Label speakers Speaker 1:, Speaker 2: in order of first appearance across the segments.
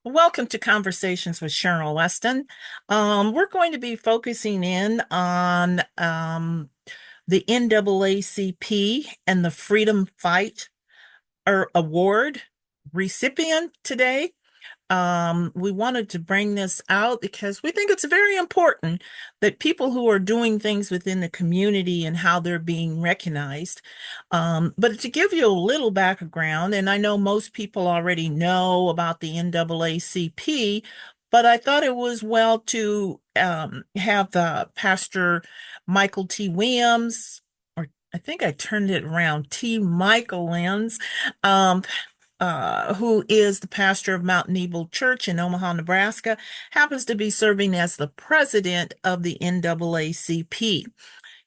Speaker 1: Welcome to Conversations with Cheryl Weston. We're going to be focusing in on the NAACP and the Freedom Fight Award recipient today. We wanted to bring this out because we think it's very important that people who are doing things within the community and how they're being recognized. But to give you a little background, and I know most people already know about the NAACP, but I thought it was well to have Pastor Michael T. Williams, or I think I turned it around, T. Michael Williams, um, who is the pastor of Mount Nebo Church in Omaha, Nebraska, happens to be serving as the president of the NAACP.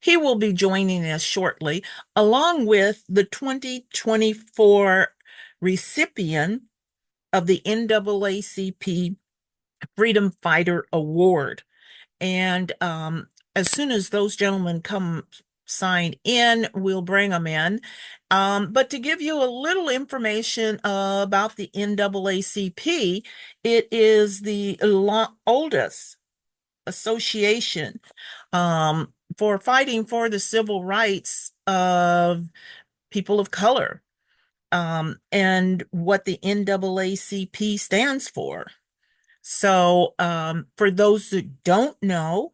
Speaker 1: He will be joining us shortly, along with the 2024 recipient of the NAACP Freedom Fighter Award. And as soon as those gentlemen come sign in, we'll bring them in. But to give you a little information about the NAACP, it is the oldest association for fighting for the civil rights of people of color, and what the NAACP stands for. So, for those that don't know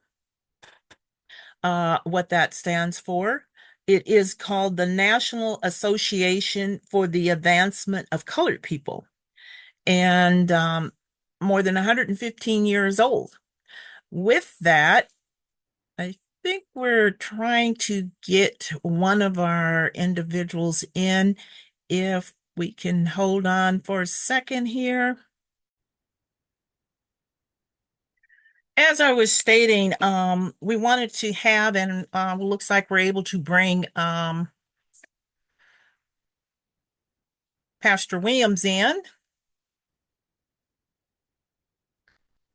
Speaker 1: what that stands for, it is called the National Association for the Advancement of Colored People, and more than 115 years old. With that, I think we're trying to get one of our individuals in. If we can hold on for a second here. As I was stating, we wanted to have, and looks like we're able to bring Pastor Williams in.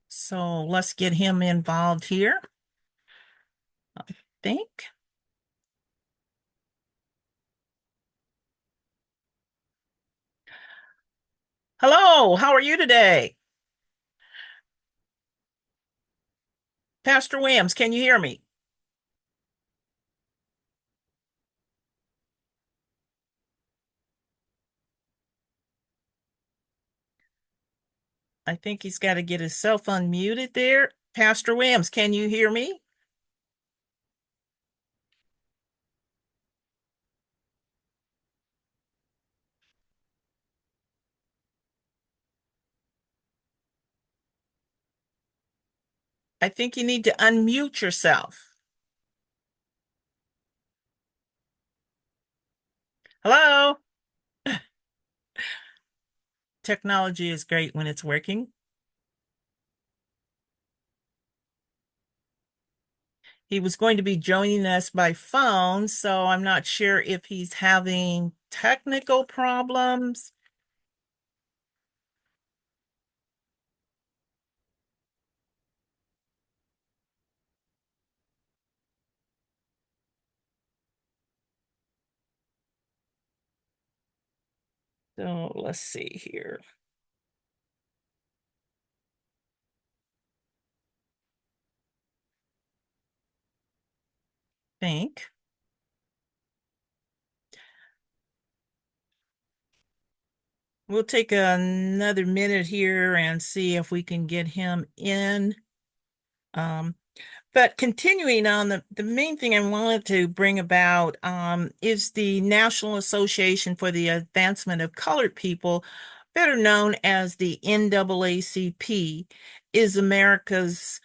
Speaker 1: So let's get him involved here, I think. Hello, how are you today? Pastor Williams, can you hear me? I think he's got to get himself unmuted there. Pastor Williams, can you hear me? I think you need to unmute yourself. Hello? Technology is great when it's working. He was going to be joining us by phone, so I'm not sure if he's having technical problems. So let's see here. Think. We'll take another minute here and see if we can get him in. But continuing on, the main thing I wanted to bring about is the National Association for the Advancement of Colored People, better known as the NAACP, is America's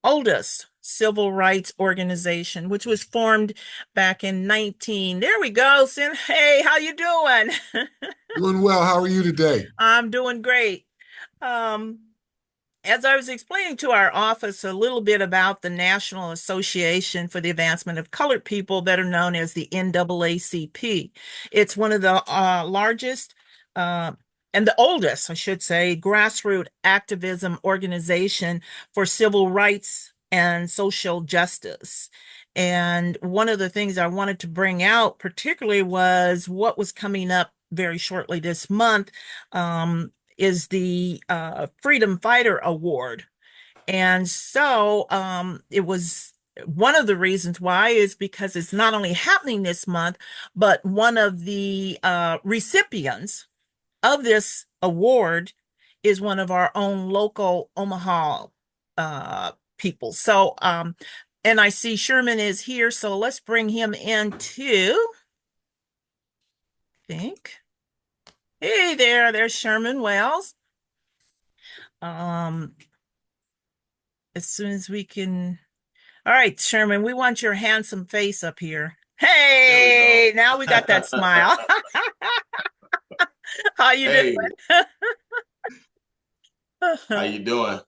Speaker 1: oldest civil rights organization, which was formed back in 19. There we go. Hey, how you doing?
Speaker 2: Doing well. How are you today?
Speaker 1: I'm doing great. Um, as I was explaining to our office a little bit about the National Association for the Advancement of Colored People, better known as the NAACP, it's one of the largest uh, and the oldest, I should say, grassroots activism organization for civil rights and social justice. And one of the things I wanted to bring out particularly was what was coming up very shortly this month. is the Freedom Fighter Award. And so it was one of the reasons why is because it's not only happening this month, but one of the recipients of this award is one of our own local Omaha people. And I see Sherman is here, so let's bring him in too. I think. Hey there, there's Sherman Wells. Um, as soon as we can. All right, Sherman, we want your handsome face up here.
Speaker 3: There we
Speaker 1: Hey,
Speaker 3: go.
Speaker 1: now we got that smile. How you doing?
Speaker 3: Hey, how you doing?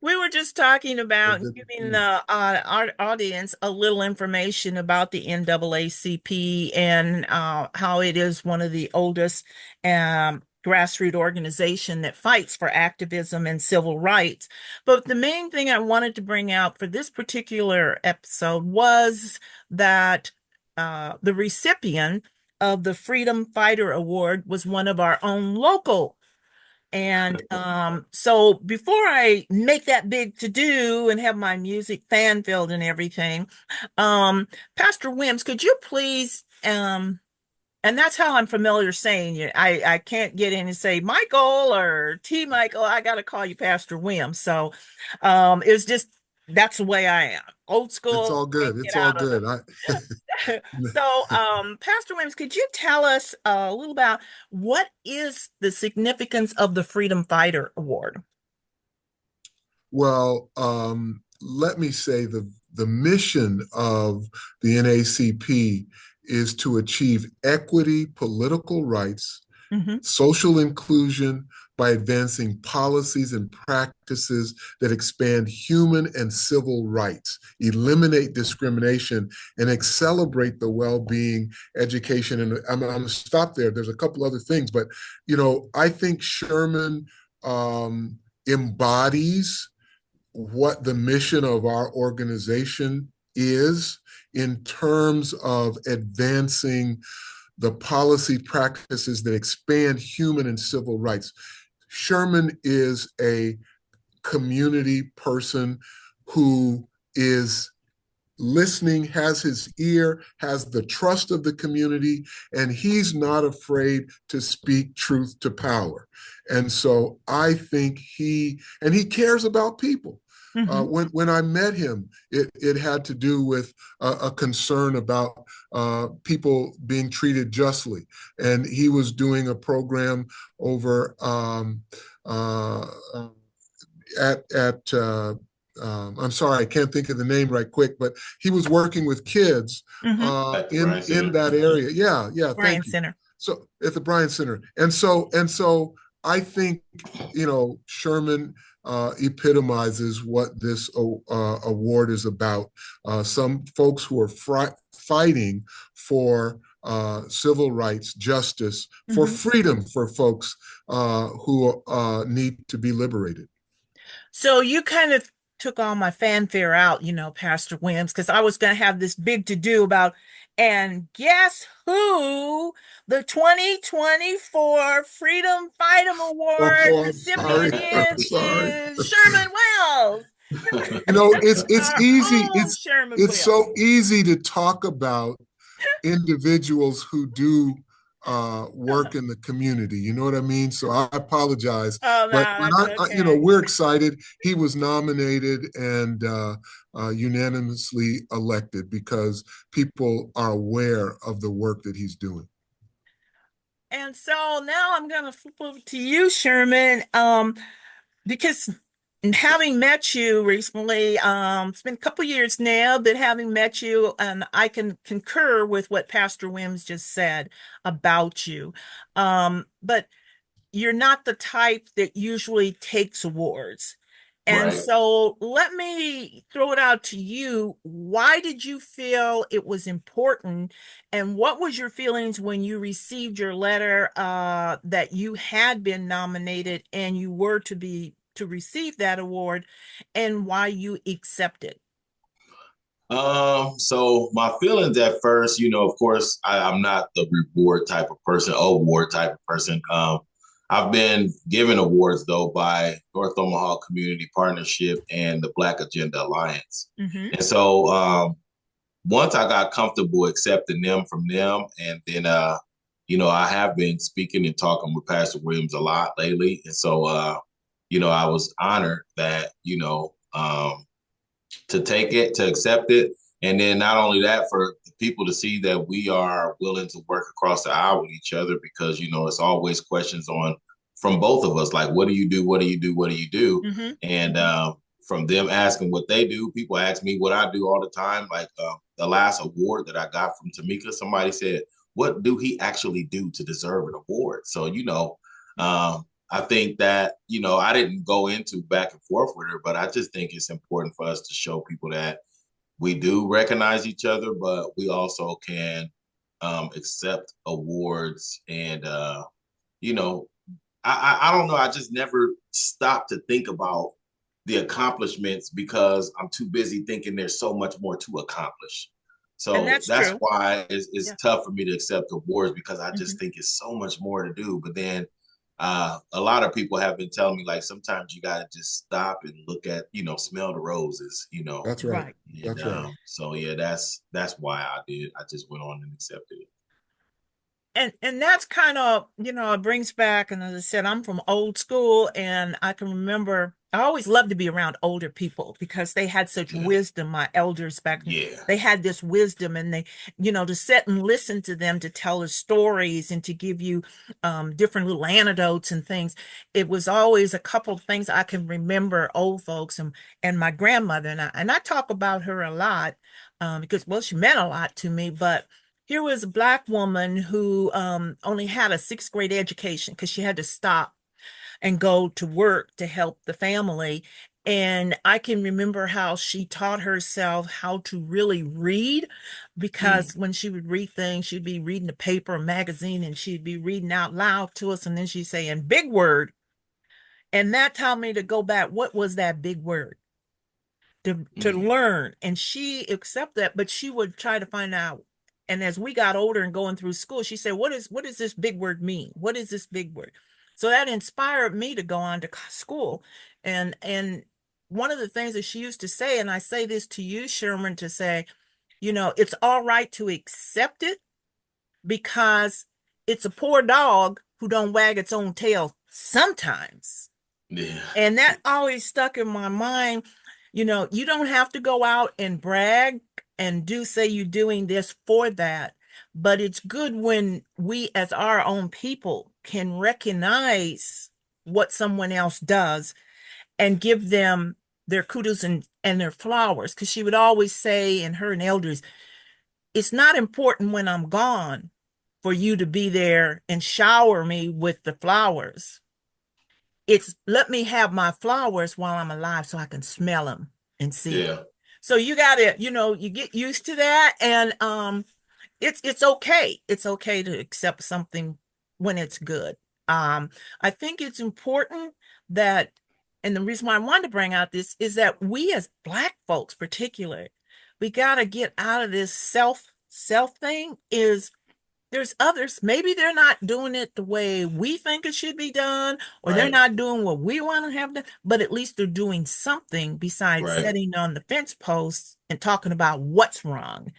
Speaker 1: We were just talking
Speaker 2: Very
Speaker 1: about
Speaker 2: good to see
Speaker 1: giving
Speaker 2: you.
Speaker 1: our audience a little information about the NAACP and how it is one of the oldest grassroots organization that fights for activism and civil rights. But the main thing I wanted to bring out for this particular episode was that the recipient of the Freedom Fighter Award was one of our own local, and so before I make that big to do and have my music fan filled and everything, Pastor Wims, could you please, and that's how I'm familiar saying it. I can't get in and say Michael or T Michael. I got to call you Pastor Wims. So it's just that's the way I am. Old
Speaker 2: It's
Speaker 1: school,
Speaker 2: all
Speaker 1: can't
Speaker 2: good.
Speaker 1: get
Speaker 2: It's all
Speaker 1: out of
Speaker 2: good.
Speaker 1: so, Pastor Williams, could you tell us a little about what is the significance of the Freedom Fighter Award?
Speaker 2: Well, let me say the mission of the NAACP is to achieve equity, political rights,
Speaker 1: Hmm.
Speaker 2: social inclusion by advancing policies and practices that expand human and civil rights, eliminate discrimination, and accelerate the well-being, education. And I'm going to stop there. There's a couple other things, but I think Sherman embodies what the mission of our organization is in terms of advancing the policy practices that expand human and civil rights. Sherman is a community person who is listening, has his ear, has the trust of the community, and he's not afraid to speak truth to power. And so I think he cares about people.
Speaker 1: Hmm.
Speaker 2: When I met him, it had to do with a concern about people being treated justly, and he was doing a program over uh, at I'm sorry, I can't think of the name right quick, but he was working with kids
Speaker 1: Hmm.
Speaker 3: At the
Speaker 2: in
Speaker 3: Bryan Center.
Speaker 2: that area. Yeah, yeah,
Speaker 1: Bryan
Speaker 2: thank you.
Speaker 1: Center.
Speaker 2: So at the Bryan Center, and so I think Sherman epitomizes what this award is about. Some folks who are fighting for civil rights, justice, for
Speaker 1: Hmm.
Speaker 2: freedom for folks who need to be liberated.
Speaker 1: So you kind of took all my fanfare out, Pastor Wims, because I was going to have this big to do about, and guess who the 2024 Freedom Fighter Award
Speaker 2: Oh, I'm sorry.
Speaker 1: recipient
Speaker 2: I'm
Speaker 1: is,
Speaker 2: sorry.
Speaker 1: Sherman Wells.
Speaker 2: It's
Speaker 1: Our
Speaker 2: easy.
Speaker 1: own Sherman
Speaker 2: It's
Speaker 1: Wells.
Speaker 2: so easy to talk about individuals who do work in the community. You know what I mean? So I apologize,
Speaker 1: Oh, no,
Speaker 2: but
Speaker 1: that's okay.
Speaker 2: we're excited. He was nominated and unanimously elected because people are aware of the work that he's doing.
Speaker 1: And so now I'm going to flip over to you, Sherman, because having met you recently, it's been a couple years now, but having met you, and I can concur with what Pastor Wims just said about you. But you're not the type that usually takes awards. And
Speaker 3: Right.
Speaker 1: so let me throw it out to you. Why did you feel it was important? And what was your feelings when you received your letter that you had been nominated and you were to receive that award, and why you accepted?
Speaker 3: So my feelings at first, of course, I'm not the reward type of person, award type of person. I've been given awards though by North Omaha Community Partnership and the Black Agenda Alliance.
Speaker 1: Mm-hmm.
Speaker 3: And so once I got comfortable accepting them from them, and then I have been speaking and talking with Pastor Williams a lot lately. And so I was honored that, to take it, to accept it. And then not only that, for people to see that we are willing to work across the aisle with each other, because, it's always questions on from both of us, like, what do you do? What do you do? What do you do?
Speaker 1: Mm-hmm.
Speaker 3: And from them asking what they do, people ask me what I do all the time. Like the last award that I got from Tamika, somebody said, what do he actually do to deserve an award? So, I think that, I didn't go into back and forth with her, but I just think it's important for us to show people that we do recognize each other, but we also can accept awards. And, I don't know. I just never stopped to think about the accomplishments because I'm too busy thinking there's so much more to accomplish.
Speaker 1: And
Speaker 3: So
Speaker 1: that's
Speaker 3: that's
Speaker 1: true.
Speaker 3: why it's
Speaker 1: Yeah.
Speaker 3: tough for me to accept awards, because I just think it's so much more to do. But then a lot of people have been telling me, like, sometimes you got to just stop and look at, smell the roses.
Speaker 2: That's right.
Speaker 1: Right.
Speaker 3: And
Speaker 2: That's right.
Speaker 3: so yeah, that's why I did. I just went on and accepted it.
Speaker 1: And that's kind of, it brings back, and as I said, I'm from old school, and I can remember I always loved to be around older people because they had such
Speaker 3: Yeah,
Speaker 1: wisdom. My elders back then,
Speaker 3: yeah,
Speaker 1: they had this wisdom, and they, to sit and listen to them, to tell us stories and to give you different little anecdotes and things. It was always a couple of things I can remember, old folks and my grandmother, and I talk about her a lot because, well, she meant a lot to me. But here was a Black woman who only had a sixth grade education because she had to stop and go to work to help the family. And I can remember how she taught herself how to really read,
Speaker 3: mm,
Speaker 1: because when she would read things, she'd be reading the paper or magazine, and she'd be reading out loud to us. And then she'd say, in big word. And that taught me to go back. What was that big word? To
Speaker 3: mm,
Speaker 1: learn. And she accepted that, but she would try to find out. And as we got older and going through school, she said, what does this big word mean? What is this big word? So that inspired me to go on to school. And one of the things that she used to say, and I say this to you, Sherman, to say, it's all right to accept it, because it's a poor dog who don't wag its own tail sometimes.
Speaker 3: yeah,
Speaker 1: And that always stuck in my mind. You don't have to go out and brag and say you're doing this for that. But it's good when we, as our own people, can recognize what someone else does and give them their kudos and their flowers. Because she would always say, and her and elders, it's not important when I'm gone for you to be there and shower me with the flowers. It's let me have my flowers while I'm alive so I can smell them and see them.
Speaker 3: yeah,
Speaker 1: So you gotta, you get used to that. And it's okay. It's okay to accept something when it's good. I think it's important that, and the reason why I wanted to bring out this is that we as Black folks particularly, we gotta get out of this self thing. Is There's others, maybe they're not doing it the way we think it should be done, or they're
Speaker 3: right,
Speaker 1: not doing what we want to have done, but at least they're doing something besides
Speaker 3: right,
Speaker 1: sitting on the fence posts and talking about what's wrong.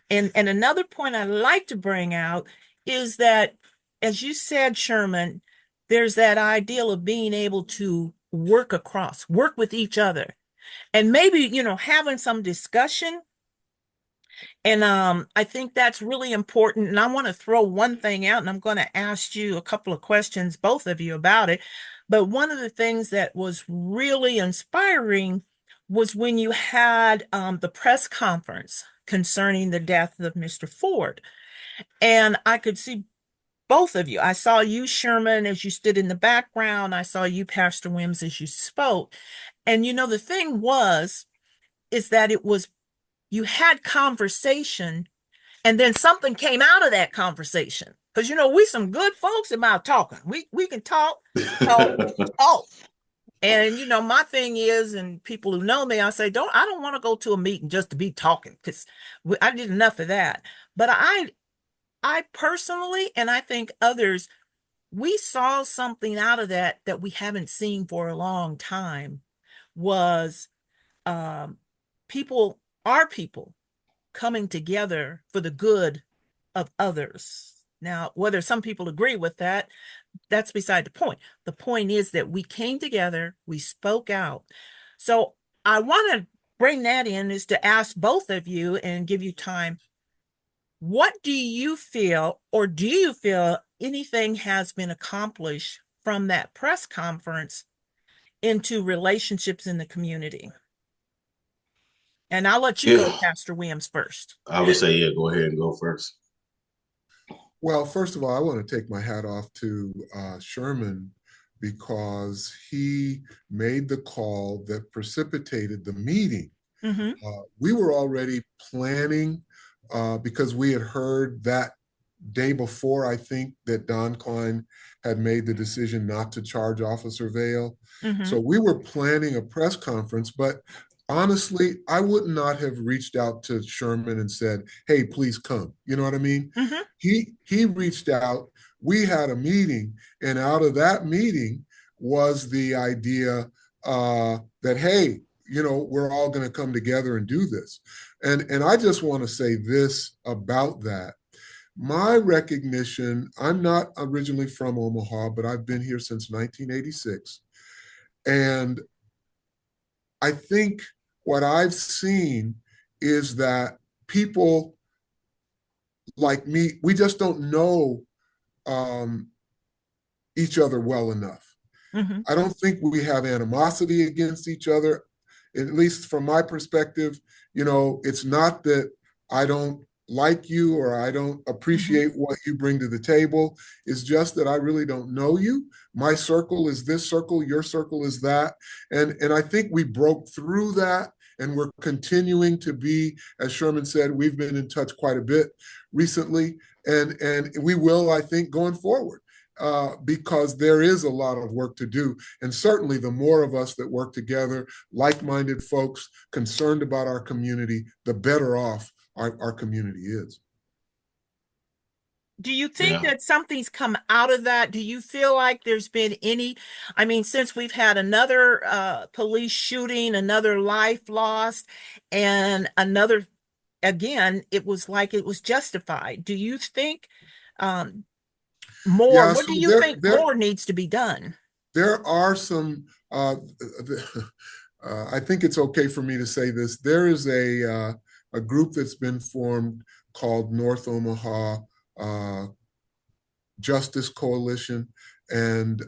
Speaker 1: And another point I like to bring out is that, as you said, Sherman, there's that ideal of being able to work with each other, and maybe, having some discussion. And I think that's really important. And I want to throw one thing out, and I'm going to ask you a couple of questions, both of you, about it. But one of the things that was really inspiring was when you had the press conference concerning the death of Mr. Ford. And I could see both of you. I saw you, Sherman, as you stood in the background. I saw you, Pastor Wims, as you spoke. And the thing is that you had conversation, and then something came out of that conversation. Because we some good folks about talking. We can talk, talk, talk. And my thing is, and people who know me, I don't want to go to a meeting just to be talking, because I did enough of that. But I personally, and I think others, we saw something out of that that we haven't seen for a long time was um, people, our people, coming together for the good of others. Now, whether some people agree with that, that's beside the point. The point is that we came together, we spoke out. So I want to bring that in is to ask both of you and give you time. What do you feel, or do you feel anything has been accomplished from that press conference into relationships in the community? And I'll let you go,
Speaker 3: Yeah,
Speaker 1: Pastor Williams, first.
Speaker 3: I would say, yeah, go ahead and go first.
Speaker 2: Well, first of all, I want to take my hat off to Sherman because he made the call that precipitated the meeting.
Speaker 1: Mm-hmm.
Speaker 2: We were already planning because we had heard that day before, I think, that Don Klein had made the decision not to charge Officer Vale.
Speaker 1: Mm-hmm.
Speaker 2: So we were planning a press conference, but honestly, I would not have reached out to Sherman and said, "Hey, please come." You know what I mean?
Speaker 1: Mm-hmm.
Speaker 2: He reached out. We had a meeting, and out of that meeting was the idea that, hey, we're all going to come together and do this. And I just want to say this about that. My recognition, I'm not originally from Omaha, but I've been here since 1986. And I think what I've seen is that people like me, we just don't know um, each other well enough.
Speaker 1: Mm-hmm.
Speaker 2: I don't think we have animosity against each other, at least from my perspective. It's not that I don't like you or I don't appreciate what you bring to the table. It's just that I really don't know you. My circle is this circle, your circle is that. And I think we broke through that, and we're continuing to be, as Sherman said, we've been in touch quite a bit recently, and we will, I think, going forward. Because there is a lot of work to do. And certainly the more of us that work together, like-minded folks concerned about our community, the better off our community is.
Speaker 1: Do you think
Speaker 3: Yeah.
Speaker 1: that something's come out of that? Do you feel like there's been any, I mean, since we've had another police shooting, another life lost, and another, again, it was like it was justified. Do you think um, more,
Speaker 2: Yeah,
Speaker 1: what
Speaker 2: so
Speaker 1: do you
Speaker 2: there
Speaker 1: think
Speaker 2: there
Speaker 1: more needs to be done?
Speaker 2: there are some. I think it's okay for me to say this. There is a group that's been formed called North Omaha uh, Justice Coalition, and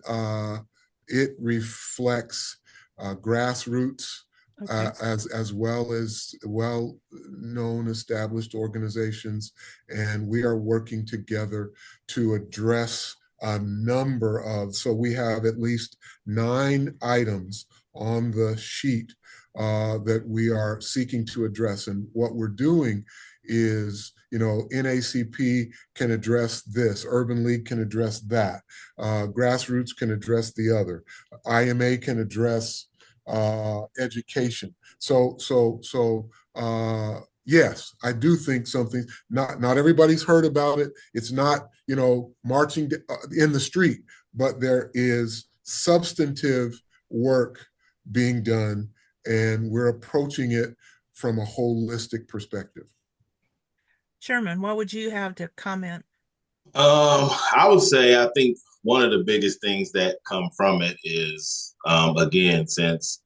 Speaker 2: it reflects grassroots
Speaker 1: Okay.
Speaker 2: as well as well-known established organizations, and we are working together to address a number of. So we have at least 9 items on the sheet that we are seeking to address, and what we're doing is, NAACP can address this, Urban League can address that, grassroots can address the other, IMA can address education. Yes, I do think something. Not everybody's heard about it. It's not marching in the street, but there is substantive work being done, and we're approaching it from a holistic perspective.
Speaker 1: Sherman, what would you have to comment?
Speaker 3: I would say I think one of the biggest things that come from it is, again, since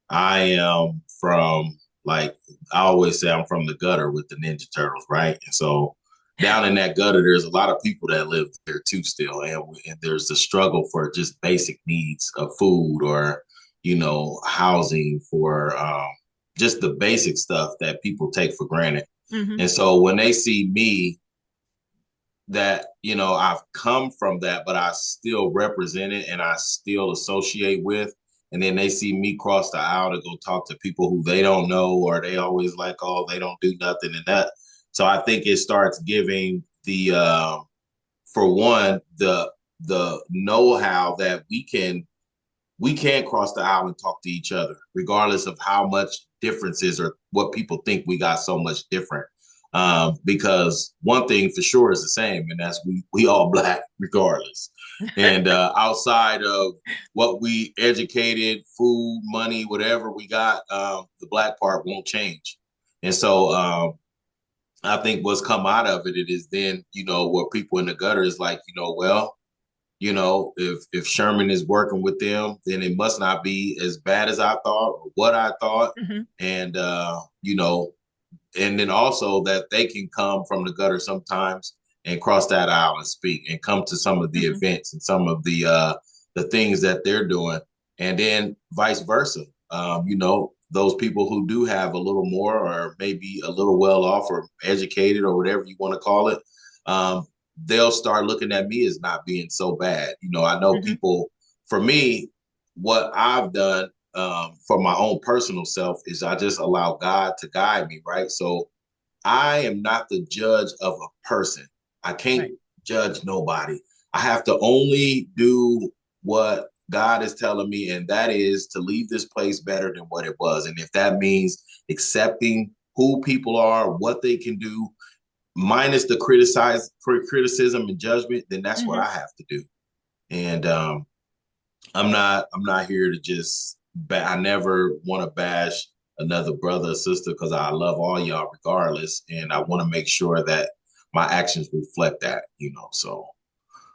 Speaker 3: I am from, like, I always say I'm from the gutter with the Ninja Turtles, right? And so down in that gutter, there's a lot of people that live there too still, and there's the struggle for just basic needs of food or housing for just the basic stuff that people take for granted.
Speaker 1: Mm-hmm.
Speaker 3: And so when they see me, that I've come from that, but I still represent it and I still associate with. And then they see me cross the aisle to go talk to people who they don't know, or they always like, oh, they don't do nothing and that. So I think it starts giving the for one, the know-how that we can cross the aisle and talk to each other, regardless of how much differences or what people think we got so much different. Because one thing for sure is the same, and that's we all Black regardless. And outside of what we educated, food, money, whatever we got, the Black part won't change. And so I think what's come out of it is then, where people in the gutter is like, well, if Sherman is working with them, then it must not be as bad as I thought or what I thought.
Speaker 1: Mhm.
Speaker 3: And, and then also that they can come from the gutter sometimes and cross that aisle and speak and come to some of the
Speaker 1: Mhm.
Speaker 3: events and some of the things that they're doing. And then vice versa. Those people who do have a little more or maybe a little well off or educated or whatever you want to call it, they'll start looking at me as not being so bad. I know
Speaker 1: Mhm.
Speaker 3: people, for me, what I've done for my own personal self is I just allow God to guide me, right? So I am not the judge of a person. I can't
Speaker 1: Right.
Speaker 3: judge nobody. I have to only do what God is telling me, and that is to leave this place better than what it was. And if that means accepting who people are, what they can do, minus the criticism and judgment, then that's what
Speaker 1: Mhm.
Speaker 3: I have to do. And I'm not here to just I never want to bash another brother or sister because I love all y'all regardless, and I want to make sure that my actions reflect that. So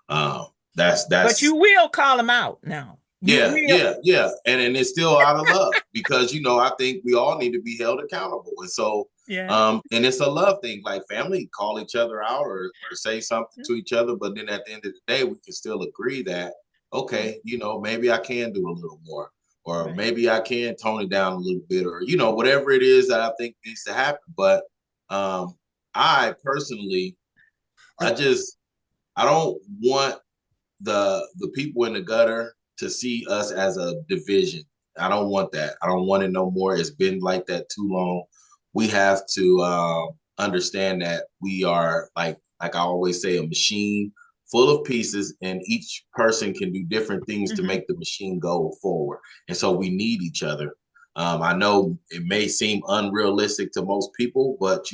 Speaker 3: um, that's
Speaker 1: But you
Speaker 3: that's
Speaker 1: will call them out now. You
Speaker 3: yeah,
Speaker 1: will.
Speaker 3: yeah, yeah, and it's still out of love because I think we all need to be held accountable, and so
Speaker 1: Yeah.
Speaker 3: and it's a love thing. Like family call each other out or say something to each other, but then at the end of the day, we can still agree that
Speaker 1: Mhm.
Speaker 3: okay, maybe I can do a little more, or
Speaker 1: Right.
Speaker 3: maybe I can tone it down a little bit, or whatever it is that I think needs to happen. But um, I personally,
Speaker 2: I,
Speaker 3: I don't want the people in the gutter to see us as a division. I don't want that. I don't want it no more. It's been like that too long. We have to understand that we are like I always say, a machine full of pieces, and each person can do different things to
Speaker 1: Mhm.
Speaker 3: make the machine go forward. And so we need each other. I know it may seem unrealistic to most people, but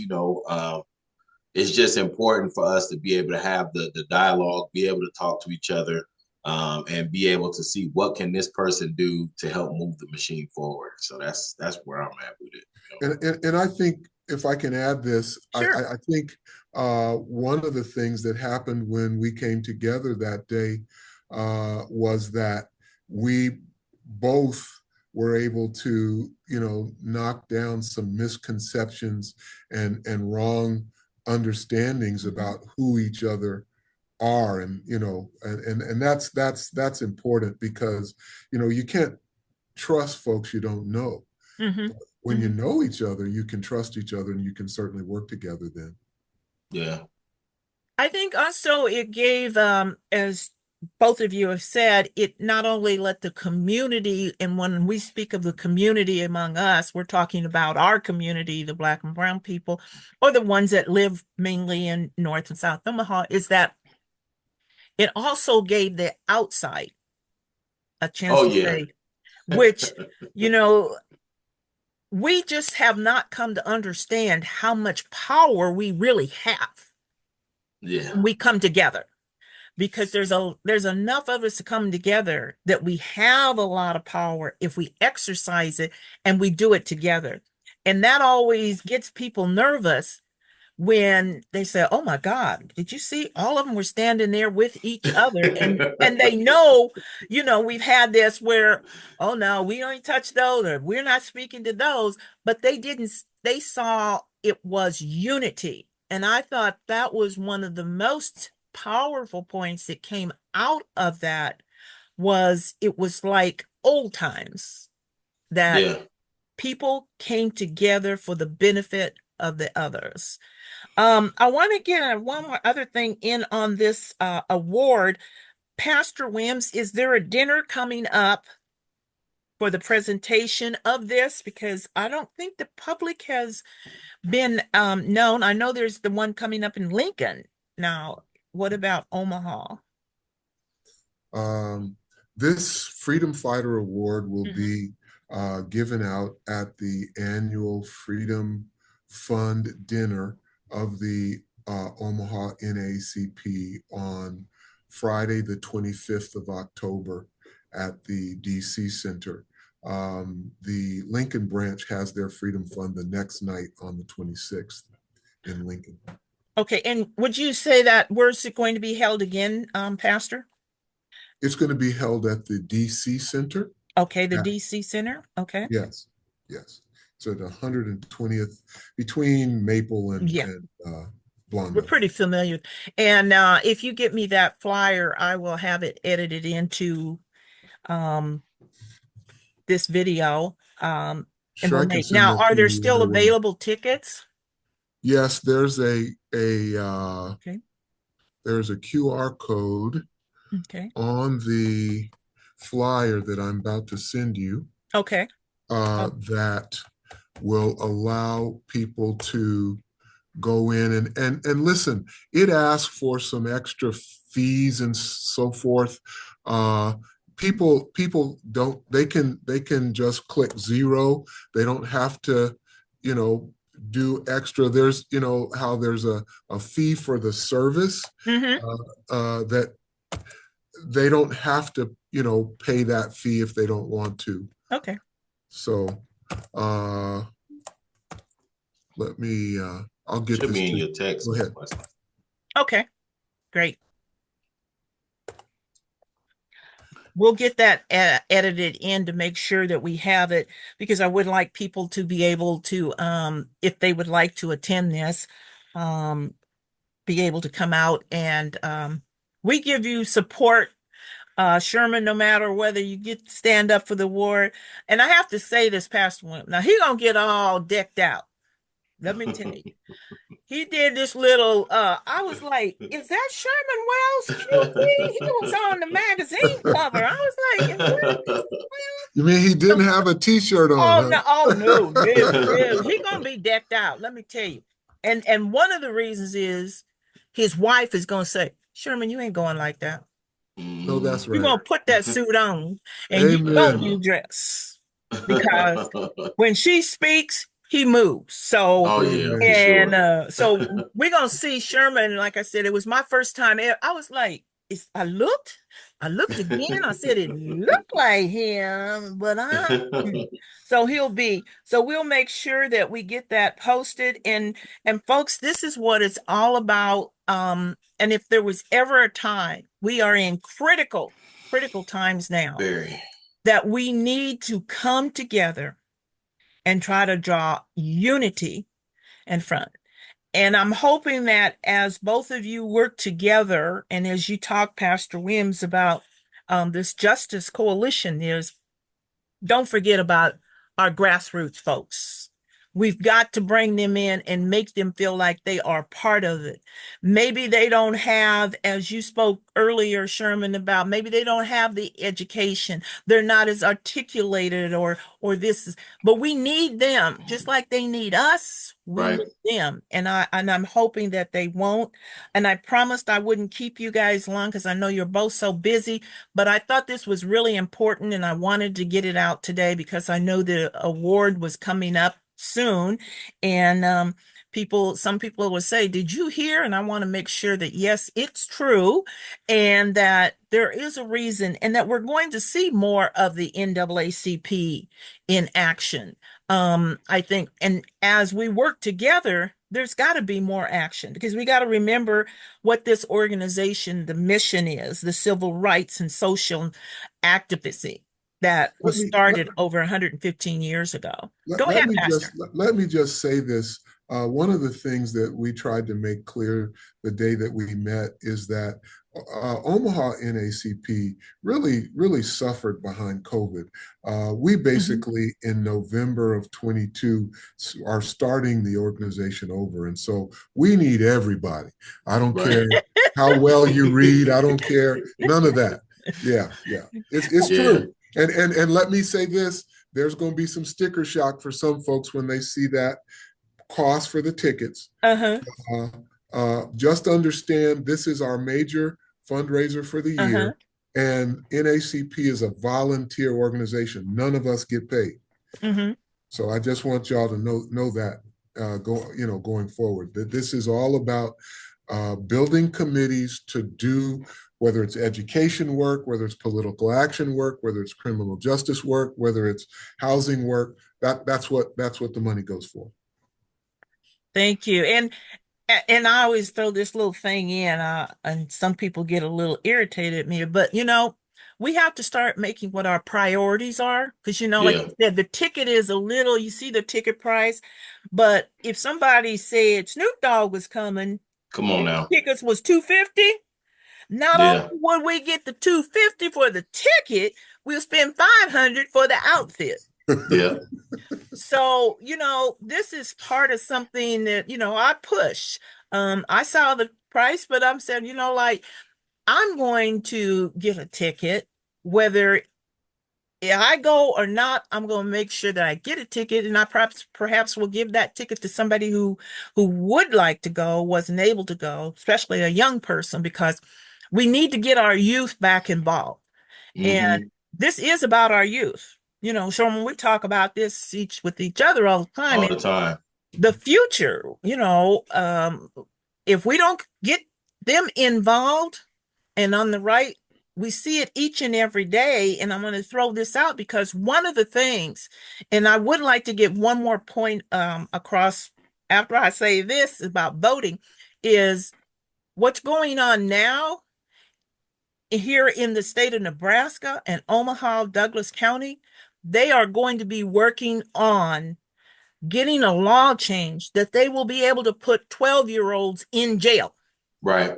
Speaker 3: it's just important for us to be able to have the dialogue, be able to talk to each other, and be able to see what can this person do to help move the machine forward. So that's where I'm at with it.
Speaker 2: and I think if I can add this,
Speaker 1: Sure.
Speaker 2: I think one of the things that happened when we came together that day was that we both were able to, knock down some misconceptions and wrong understandings
Speaker 1: Mhm.
Speaker 2: about who each other are, and and that's important because you can't trust folks you don't know.
Speaker 1: Mhm.
Speaker 2: When you
Speaker 1: Mhm.
Speaker 2: know each other, you can trust each other and you can certainly work together then.
Speaker 3: Yeah,
Speaker 1: I think also it gave, as both of you have said, it not only let the community, and when we speak of the community among us, we're talking about our community, the Black and brown people, or the ones that live mainly in North and South Omaha, is that it also gave the outside a chance
Speaker 3: oh
Speaker 1: to
Speaker 3: yeah,
Speaker 1: say, which, you know, we just have not come to understand how much power we really have
Speaker 3: yeah,
Speaker 1: when we come together, because there's enough of us to come together that we have a lot of power if we exercise it and we do it together. And that always gets people nervous when they say, "Oh my God, did you see all of them were standing there with each other?" And they know, we've had this where, "Oh no, we don't touch those, or we're not speaking to those," but they didn't. They saw it was unity, and I thought that was one of the most powerful points that came out of that. Was it was like old times, that
Speaker 3: yeah.
Speaker 1: people came together for the benefit of the others. I want to get one more other thing in on this award. Pastor Wims, is there a dinner coming up for the presentation of this? Because I don't think the public has been known. I know there's the one coming up in Lincoln. Now, what about Omaha?
Speaker 2: Um, this Freedom Fighter Award will
Speaker 1: Mhm.
Speaker 2: be given out at the annual Freedom Fund dinner of the Omaha NAACP on Friday, the 25th of October at the DC Center. The Lincoln branch has their Freedom Fund the next night on the 26th in Lincoln.
Speaker 1: Okay, and would you say that where's it going to be held again, Pastor?
Speaker 2: It's going to be held at the DC Center.
Speaker 1: Okay, the
Speaker 2: Yeah.
Speaker 1: DC Center. Okay.
Speaker 2: Yes, yes. So the 120th between Maple and,
Speaker 1: Yeah.
Speaker 2: Blonde.
Speaker 1: We're pretty familiar. And if you get me that flyer, I will have it edited into this video. And
Speaker 2: Sure,
Speaker 1: we'll
Speaker 2: I can
Speaker 1: make.
Speaker 2: send
Speaker 1: Now,
Speaker 2: that
Speaker 1: are
Speaker 2: to
Speaker 1: there
Speaker 2: you
Speaker 1: still
Speaker 2: right away.
Speaker 1: available tickets?
Speaker 2: Yes, there's
Speaker 1: Okay.
Speaker 2: there's a QR code
Speaker 1: Okay.
Speaker 2: on the flyer that I'm about to send you
Speaker 1: Okay.
Speaker 2: that will allow people to go in and listen. It asks for some extra fees and so forth. People don't, they can just click 0. They don't have to, do extra. There's, how there's a fee for the service that they don't have to, pay that fee if they don't want to.
Speaker 1: Okay.
Speaker 2: So let me, I'll get
Speaker 3: Should
Speaker 2: this
Speaker 3: be in
Speaker 2: to
Speaker 3: your text.
Speaker 2: Go ahead.
Speaker 1: Okay. Great. We'll get that edited in to make sure that we have it, because I would like people to be able to, if they would like to attend this, be able to come out and we give you support, Sherman, no matter whether you get stand up for the ward. And I have to say this, Pastor William. Now he gonna get all decked out. Let me tell you. He did this little, I was like, is that Sherman Wells QC? He was on the magazine cover. I was like, is that Mr. Wells?
Speaker 2: You mean he didn't have a t-shirt on?
Speaker 1: Oh,
Speaker 2: huh?
Speaker 1: no, oh no, no. He gonna be decked out, let me tell you. And one of the reasons is his wife is gonna say, Sherman, you ain't going like that.
Speaker 2: No, that's right.
Speaker 1: You're gonna put that suit on and you know you dress. Because when she speaks, he moves. So,
Speaker 3: oh yeah, for
Speaker 1: and
Speaker 3: sure.
Speaker 1: So we're gonna see Sherman. Like I said, it was my first time. I was like, I looked again. I said it looked like him, but so he'll be. So we'll make sure that we get that posted. And folks, this is what it's all about. And if there was ever a time, we are in critical times now.
Speaker 3: Very.
Speaker 1: That we need to come together and try to draw unity in front. And I'm hoping that as both of you work together and as you talk, Pastor Williams, about this Justice Coalition, don't forget about our grassroots folks. We've got to bring them in and make them feel like they are part of it. Maybe they don't have, as you spoke earlier, Sherman, about maybe they don't have the education. They're not as articulated or this, but we need them just like they need us. We
Speaker 3: right.
Speaker 1: need them. And I'm hoping that they won't. And I promised I wouldn't keep you guys long because I know you're both so busy, but I thought this was really important and I wanted to get it out today because I know the award was coming up soon. And some people will say, did you hear? And I want to make sure that yes, it's true, and that there is a reason, and that we're going to see more of the NAACP in action. I think, and as we work together, there's got to be more action, because we got to remember what this organization, the mission is, the civil rights and social activism that was started over 115 years ago. Go ahead, Pastor.
Speaker 2: Let me just say this. One of the things that we tried to make clear the day that we met is that Omaha NAACP really suffered behind COVID. We basically in November of 22 are starting the organization over. And so we need everybody. I don't care how well you read. I don't care. None of that. Yeah. It's true. And let me say this, there's going to be some sticker shock for some folks when they see that cost for the tickets. Just understand this is our major fundraiser for the year, and NAACP is a volunteer organization. None of us get paid. So I just want y'all to know that. going forward. That this is all about building committees to do, whether it's education work, whether it's political action work, whether it's criminal justice work, whether it's housing work. That's what the money goes for.
Speaker 1: Thank you. And I always throw this little thing in, and some people get a little irritated at me, but we have to start making what our priorities are. Because, like
Speaker 3: Yeah.
Speaker 1: you said, the ticket is a little, you see the ticket price, but if somebody said Snoop Dogg was coming,
Speaker 3: Come on now.
Speaker 1: tickets was $250. Not only
Speaker 3: Yeah.
Speaker 1: would we get the $250 for the ticket, we'll spend $500 for the outfit.
Speaker 3: Yeah.
Speaker 1: So, this is part of something that, I push. I saw the price, but I'm saying, like, I'm going to get a ticket, whether I go or not. I'm going to make sure that I get a ticket, and I perhaps will give that ticket to somebody who would like to go, wasn't able to go, especially a young person, because we need to get our youth back involved. And
Speaker 3: Mm-hmm.
Speaker 1: this is about our youth. Sherman, we talk about this with each other all the time.
Speaker 3: All
Speaker 1: And
Speaker 3: the time.
Speaker 1: the future, if we don't get them involved and on the right, we see it each and every day. And I'm going to throw this out because one of the things, and I would like to get one more point across after I say this about voting, is what's going on now here in the state of Nebraska and Omaha, Douglas County. They are going to be working on getting a law change that they will be able to put 12-year-olds in jail.
Speaker 3: Right.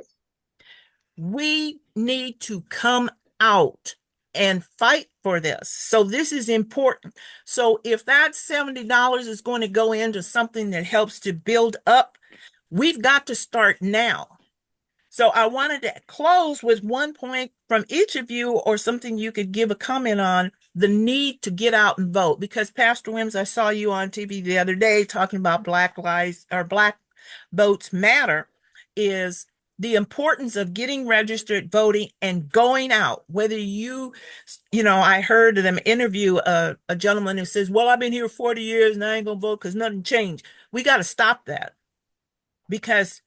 Speaker 1: We need to come out and fight for this. So this is important. So if that $70 is going to go into something that helps to build up, we've got to start now. So I wanted to close with one point from each of you, or something you could give a comment on the need to get out and vote. Because Pastor Wims, I saw you on TV the other day talking about Black Lives or Black Votes Matter, is the importance of getting registered, voting, and going out. Whether I heard them interview a gentleman who says, well, I've been here 40 years and I ain't gonna vote because nothing changed. We got to stop that, because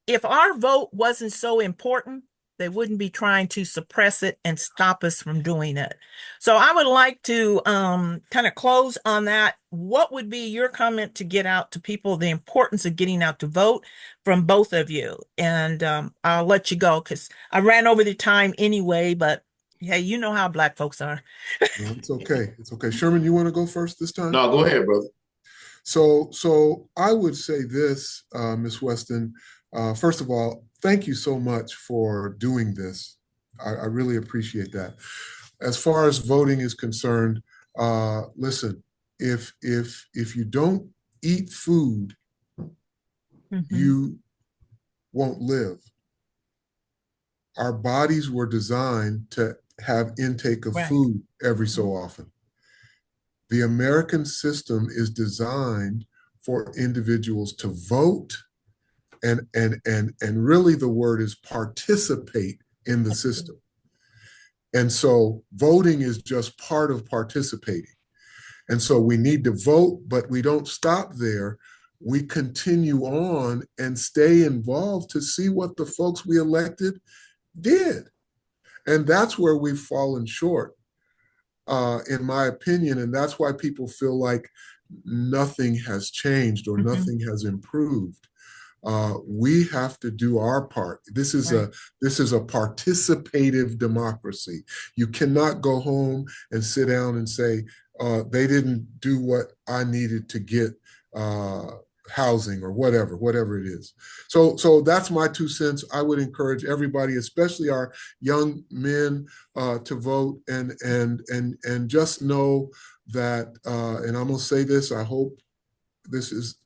Speaker 1: if our vote wasn't so important, they wouldn't be trying to suppress it and stop us from doing it. So I would like to kind of close on that. What would be your comment to get out to people, the importance of getting out to vote from both of you? And I'll let you go because I ran over the time anyway, but hey, you know how Black folks are.
Speaker 2: No, it's okay. It's okay. Sherman, you want to go first this time?
Speaker 3: No, go ahead, brother.
Speaker 2: So I would say this, Ms. Weston. First of all, thank you so much for doing this. I really appreciate that. As far as voting is concerned, listen, if you don't eat food, you won't live. Our bodies were designed to have intake of food every so often. The American system is designed for individuals to vote and really the word is participate in the system. And so voting is just part of participating. And so we need to vote, but we don't stop there. We continue on and stay involved to see what the folks we elected did. And that's where we've fallen short, in my opinion. And that's why people feel like nothing has changed or nothing has improved. We have to do our part. This is a participative democracy. You cannot go home and sit down and say, they didn't do what I needed to get housing or whatever it is. So that's my 2 cents. I would encourage everybody, especially our young men, to vote and just know that, and I'm gonna say this, I hope this is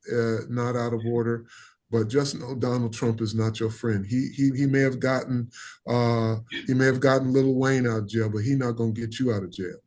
Speaker 2: not out of order, but just know Donald Trump is not your friend. He may have gotten Lil Wayne out of jail, but he's not gonna get you out of jail.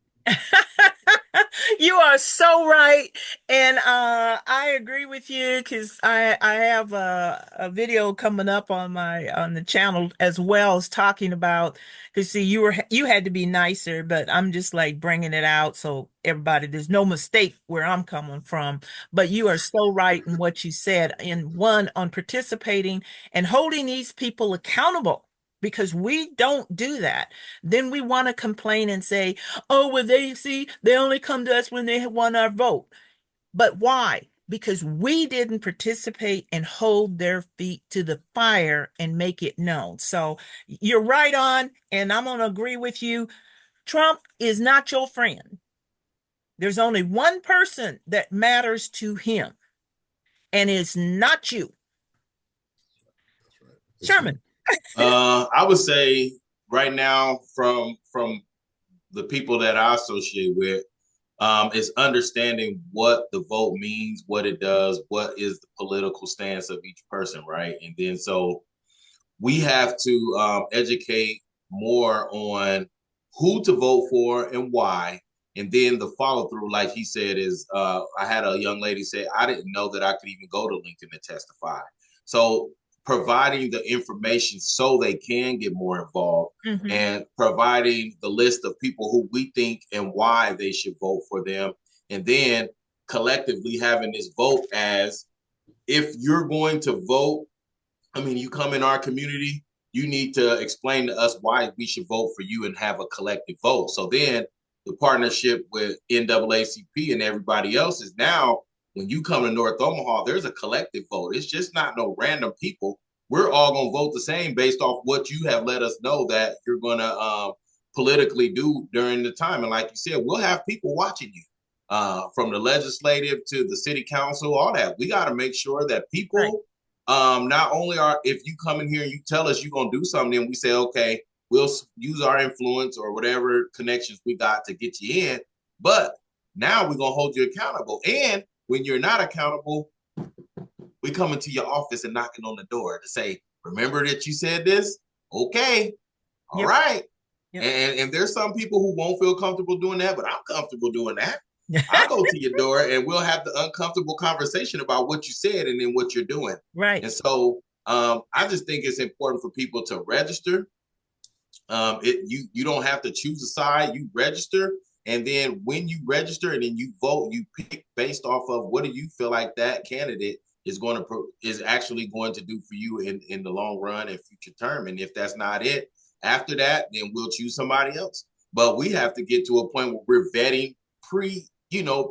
Speaker 1: You are so right. And I agree with you because I have a video coming up on the channel as well as talking about because see you had to be nicer, but I'm just like bringing it out so everybody there's no mistake where I'm coming from. But you are so right in what you said. In one on participating and holding these people accountable. Because we don't do that. Then we want to complain and say, oh, well, they see, they only come to us when they want our vote. But why? Because we didn't participate and hold their feet to the fire and make it known. So you're right on, and I'm going to agree with you. Trump is not your friend. There's only one person that matters to him, and it's not you.
Speaker 2: That's right.
Speaker 1: Sherman.
Speaker 3: I would say right now from the people that I associate with, is understanding what the vote means, what it does, what is the political stance of each person, right? And then so we have to educate more on who to vote for and why. And then the follow through, like he said, is I had a young lady say, I didn't know that I could even go to Lincoln to testify. So providing the information so they can get more involved
Speaker 1: Mhm.
Speaker 3: and providing the list of people who we think and why they should vote for them. And then collectively having this vote as if you're going to vote, I mean, you come in our community, you need to explain to us why we should vote for you and have a collective vote. So then the partnership with NAACP and everybody else is now when you come to North Omaha, there's a collective vote. It's just not no random people. We're all going to vote the same based off what you have let us know that you're going to politically do during the time. And like you said, we'll have people watching you from the legislative to the city council, all that. We got to make sure that people.
Speaker 1: Right.
Speaker 3: Not only are if you come in here and you tell us you're gonna do something, then we say, okay, we'll use our influence or whatever connections we got to get you in. But now we're gonna hold you accountable. And when you're not accountable, we come into your office and knocking on the door to say, remember that you said this? Okay, all
Speaker 1: Yep.
Speaker 3: right.
Speaker 1: Yep.
Speaker 3: And there's some people who won't feel comfortable doing that, but I'm comfortable doing that. I go to your door and we'll have the uncomfortable conversation about what you said and then what you're doing.
Speaker 1: Right.
Speaker 3: And so I just think it's important for people to register. You don't have to choose a side, you register. And then when you register and then you vote, you pick based off of what do you feel like that candidate is actually going to do for you in the long run and future term. And if that's not it, after that, then we'll choose somebody else. But we have to get to a point where we're vetting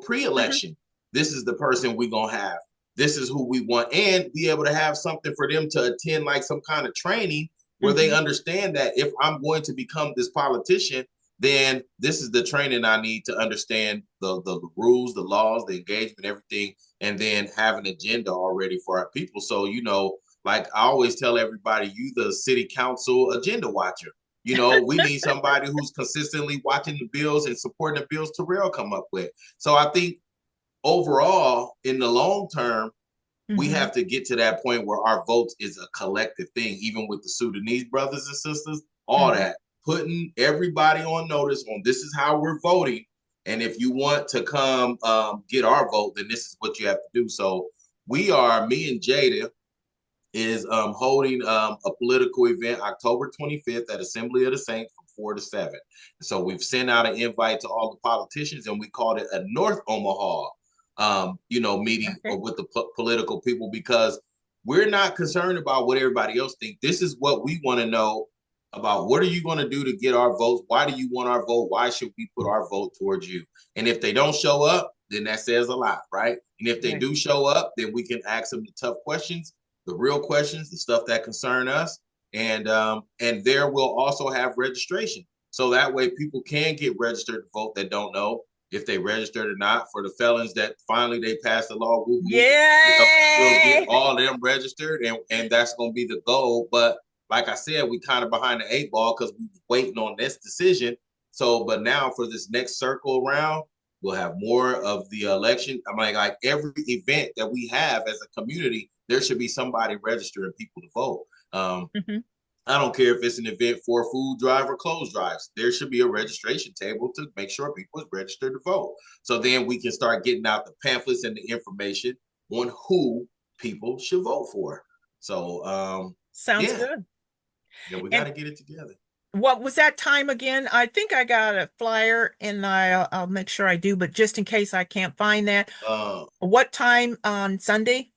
Speaker 3: pre-election. This is the person we're gonna have. This is who we want, and be able to have something for them to attend, like some kind of training where they understand that if I'm going to become this politician, then this is the training I need to understand the rules, the laws, the engagement, everything, and then have an agenda already for our people. So, like I always tell everybody, you the city council agenda watcher. We need somebody who's consistently watching the bills and supporting the bills Terrell come up with. So I think overall, in the long term, we have to get to that point where our votes is a collective thing, even with the Sudanese brothers and sisters, all that, putting everybody on notice on this is how we're voting. And if you want to come get our vote, then this is what you have to do. So me and Jaden, is holding a political event October 25th at Assembly of the Saints from 4 to 7. So we've sent out an invite to all the politicians and we called it a North Omaha, meeting with the political people because we're not concerned about what everybody else thinks. This is what we want to know about what are you going to do to get our votes? Why do you want our vote? Why should we put our vote towards you? And if they don't show up, then that says a lot, right? And if they do show up, then we can ask them the tough questions, the real questions, the stuff that concern us, and there we'll also have registration, so that way people can get registered to vote that don't know if they registered or not. For the felons that finally they passed the law, we'll get all of them registered, and that's going to be the goal. But like I said, we kind of behind the eight ball because we were waiting on this decision. So, but now for this next circle around, we'll have more of the election. I mean, like every event that we have as a community, there should be somebody registering people to vote. I don't care if it's an event for a food drive or clothes drives. There should be a registration table to make sure people is registered to vote. So then we can start getting out the pamphlets and the information on who people should vote for. So
Speaker 1: Sounds
Speaker 3: yeah,
Speaker 1: good.
Speaker 3: yeah, we got
Speaker 1: And
Speaker 3: to get it together.
Speaker 1: what was that time again? I think I got a flyer and I'll make sure I do, but just in case I can't find that,
Speaker 3: Uh,
Speaker 1: what time on Sunday?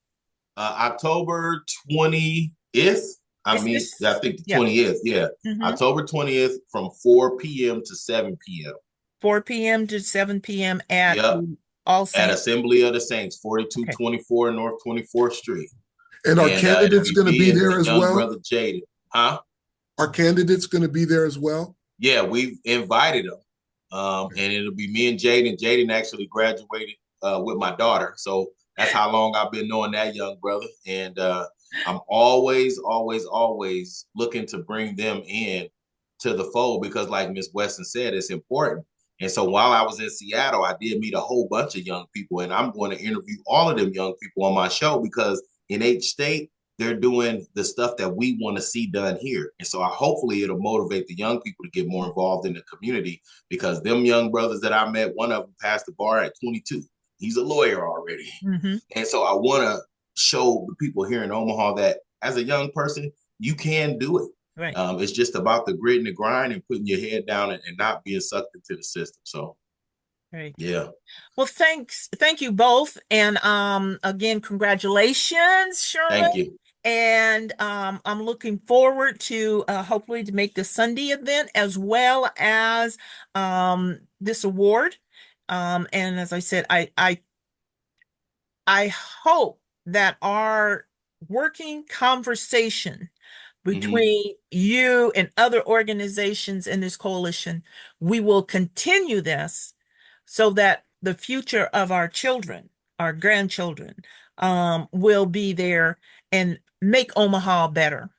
Speaker 3: October 20th.
Speaker 1: Is
Speaker 3: I
Speaker 1: this?
Speaker 3: think the
Speaker 1: Yeah.
Speaker 3: 20th. Yeah,
Speaker 1: hmm
Speaker 3: October 20th from 4 p.m. to 7 p.m.
Speaker 1: 4 p.m. to 7 p.m. at
Speaker 3: Yep,
Speaker 1: the All
Speaker 3: at
Speaker 1: Saints.
Speaker 3: Assembly of the Saints,
Speaker 1: Okay.
Speaker 3: 4224 North 24th Street.
Speaker 2: And are
Speaker 3: And it'll
Speaker 2: candidates
Speaker 3: be
Speaker 2: going to
Speaker 3: me
Speaker 2: be
Speaker 3: and
Speaker 2: there
Speaker 3: my
Speaker 2: as
Speaker 3: young
Speaker 2: well?
Speaker 3: brother Jaden. Huh?
Speaker 2: Are candidates going to be there as well?
Speaker 3: Yeah, we've invited them. And it'll be me and Jaden. Jaden actually graduated with my daughter. So that's how long I've been knowing that young brother. And I'm always, always, always looking to bring them in to the fold because, like Miss Weston said, it's important. And so while I was in Seattle, I did meet a whole bunch of young people, and I'm going to interview all of them young people on my show because in each state, they're doing the stuff that we want to see done here. And so hopefully it'll motivate the young people to get more involved in the community because them young brothers that I met, one of them passed the bar at 22. He's a lawyer already.
Speaker 1: hmm
Speaker 3: And so I want to show the people here in Omaha that as a young person, you can do it.
Speaker 1: Right.
Speaker 3: It's just about the grit and the grind and putting your head down and not being sucked into the system. So,
Speaker 1: Right.
Speaker 3: yeah.
Speaker 1: Well, thank you both. And again, congratulations, Shirley.
Speaker 3: Thank you.
Speaker 1: And I'm looking forward to hopefully to make the Sunday event as well as this award. And as I said, I hope that our working conversation
Speaker 3: Hmm.
Speaker 1: between you and other organizations in this coalition, we will continue this so that the future of our children, our grandchildren, will be there and make Omaha better,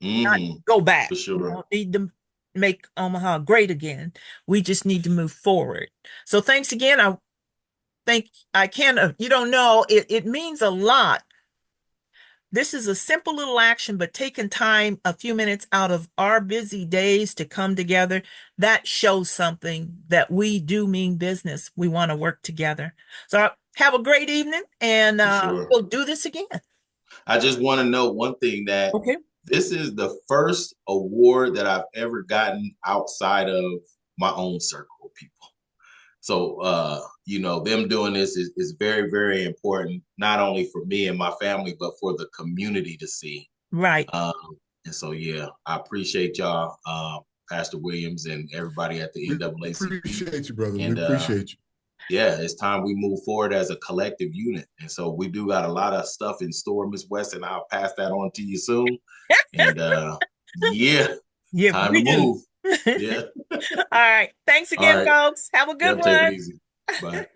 Speaker 1: not
Speaker 3: Hmm.
Speaker 1: go back.
Speaker 3: For
Speaker 1: We
Speaker 3: sure.
Speaker 1: don't need to make Omaha great again. We just need to move forward. So thanks again. I think I can, you don't know, it means a lot. This is a simple little action, but taking time, a few minutes out of our busy days to come together, that shows something that we do mean business. We want to work together. So have a great evening, and
Speaker 3: For sure.
Speaker 1: we'll do this again.
Speaker 3: I just want to know one thing that
Speaker 1: Okay.
Speaker 3: this is the first award that I've ever gotten outside of my own circle of people. So them doing this is very, very important, not only for me and my family, but for the community to see.
Speaker 1: Right.
Speaker 3: Um, and so yeah, I appreciate y'all, Pastor Williams and everybody at the
Speaker 2: We
Speaker 3: NAACP.
Speaker 2: appreciate you, brother. We
Speaker 3: And
Speaker 2: appreciate you.
Speaker 3: yeah, it's time we move forward as a collective unit. And so we do got a lot of stuff in store, Miss West, and I'll pass that on to you soon. And yeah,
Speaker 1: Yeah,
Speaker 3: time to
Speaker 1: we do.
Speaker 3: move. Yeah.
Speaker 1: All right. Thanks
Speaker 3: All
Speaker 1: again,
Speaker 3: right.
Speaker 1: folks. Have a good
Speaker 3: Yep. Take it
Speaker 1: one.
Speaker 3: easy. Bye.